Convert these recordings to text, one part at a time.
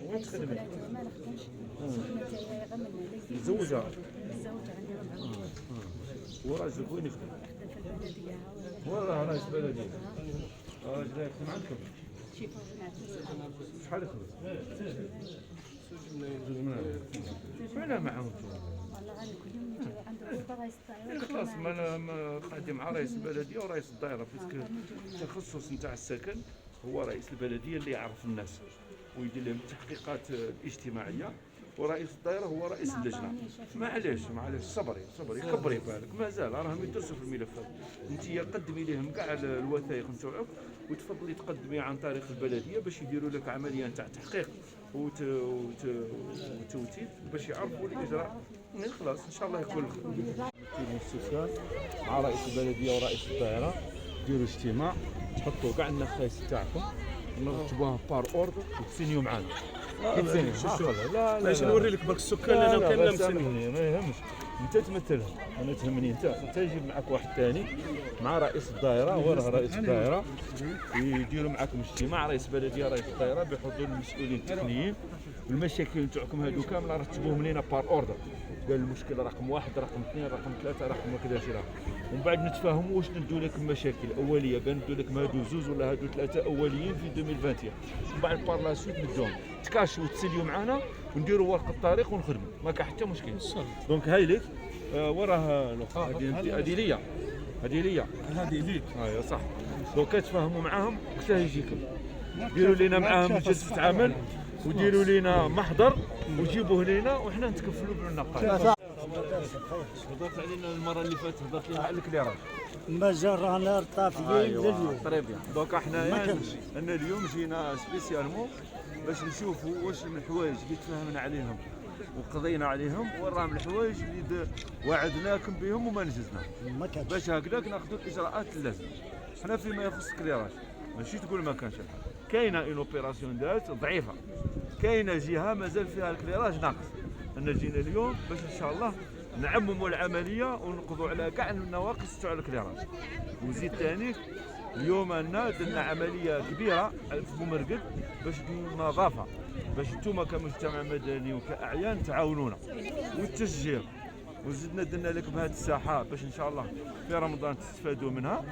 وين تخدمي؟ ما نخدمش. الخدمه تاعي غير من متزوجة؟ متزوجه عندي 4 ولاد. وراجلك وين يخدم؟ نخدم في البلديه. وين راه رئيس بلدية؟ راجلك يخدم عندكم؟ شي فوق شحال يخدم؟ فين معاهم؟ والله غير كل يوم نجي عنده غرفه رئيس الدائره. خلاص ما قادم مع رئيس البلديه ورئيس الدائره، باسكو التخصص نتاع السكن هو رئيس البلديه اللي يعرف الناس ويدير لهم التحقيقات الاجتماعيه، ورئيس الدائره هو رئيس اللجنه. معليش صبري كبري بالك، مازال راهم يدرسوا في الملفات. انت قدمي لهم كاع الوثائق نتاعك وتفضلي تقدمي عن طريق البلديه باش يديروا لك عمليه نتاع تحقيق وتوثيق باش يعرفوا الاجراء. خلاص ان شاء الله يكون الخير. السكان مع رئيس البلديه ورئيس الدائره ديروا اجتماع، تحطوا كاع النخايس تاعكم نرتبوها بار اوردر وتسينيو معانا. لا باش نوري لك برك السكان انا كامل مسنين. ما يهمش، انت تمثلهم، انا تهمني انت يجيب معك واحد ثاني مع رئيس الدائره، هو راه رئيس الدائره يديروا معكم اجتماع، رئيس البلديه رئيس الدائره بحضور المسؤولين التقنيين. المشاكل نتاعكم هادو كامل رتبوهم لينا بار اوردر، قال المشكل رقم 1 رقم 2 رقم 3 رقم كذا شي رقم، ومن بعد نتفاهموا واش ندوا لك المشاكل الاوليه، قال ندوا لك هادو 2 ولا هادو 3 اوليين في 2021، ومن بعد بار لا سويت ندوهم تكاشوا وتسليوا معنا ونديروا ورق الطريق ونخدموا، ما كاين حتى مشكل. دونك هاي لك وراه هذه ليا هذه ليك ايوا صح. دونك تفاهموا معاهم وقتها يجيكم ديروا لنا معاهم جلسه عمل وديروا لنا محضر وجيبوه لنا وحنا نتكفلوا بالنقاش. هضرت علينا المره اللي فاتت، هضرت لنا على الكليراج مازال رانا طافيين لليوم. طري بيان. دونك حنايا انا اليوم جينا سبيسيالمون باش نشوفوا واش من الحوايج اللي تفاهمنا عليهم وقضينا عليهم وراهم الحوايج اللي وعدناكم بهم وما نجزناهم، باش هكذاك ناخذوا الاجراءات اللازمه. حنا فيما يخص الكليراج ماشي تقول ما كانش الحال، كاينه اون اوبيراسيون دارت ضعيفه، كاينه جهه مازال فيها الكليراج ناقص. انا جينا اليوم باش ان شاء الله نعمموا العمليه ونقضوا على كاع النواقص تاع الكليراج. وزيد ثاني اليوم درنا عمليه كبيره في بومرقد باش النظافه، باش نتوما كمجتمع مدني وكاعيان تعاونونا والتشجير. وزدنا درنا لكم هذه الساحه باش ان شاء الله في رمضان تستفادوا منها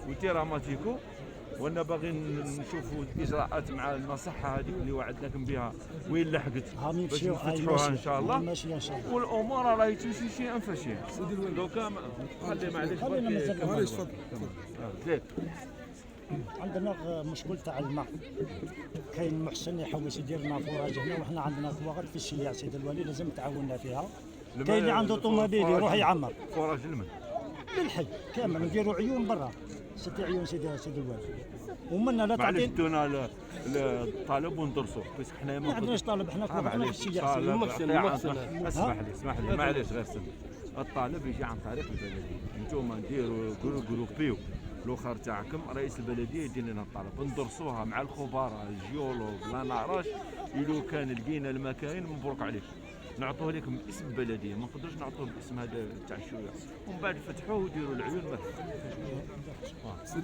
وتيراماتيكو. وانا باغي نشوفوا الاجراءات مع المصحه هذيك اللي وعدناكم بها وين لحقت باش نفتحوها ان شاء الله، والامور راهي تمشي شيئا فشيئا. دوكا خلي معليش تفضل. عندنا مشكل تاع الماء، كاين محسن يحوس يدير لنا فراج هنا، وحنا عندنا فواغد في الشيع سيد الوالي لازم تعاوننا فيها. كاين اللي عنده طوموبيل يروح يعمر فراج المن للحي كامل، نديروا عيون برا 6 عيون سيد الوالي. ومنا لا معليش تعطي دونا الطالب وندرسوه، بس حنايا ما عندناش طالب، حنا في الشيع سيد. اسمح لي معليش غير سن. الطالب يجي عن طريق البلديه، انتوما نديروا جروبيو الاخر تاعكم، رئيس البلديه يدير لنا الطلب ندرسوها مع الخبراء الجيولوج لا نعرفش، إلو كان لقينا المكاين مبروك عليكم نعطوه لكم باسم البلديه، ما نقدروش نعطوه باسم هذا تاع الشيوع، ومن بعد فتحوه وديروا العيون.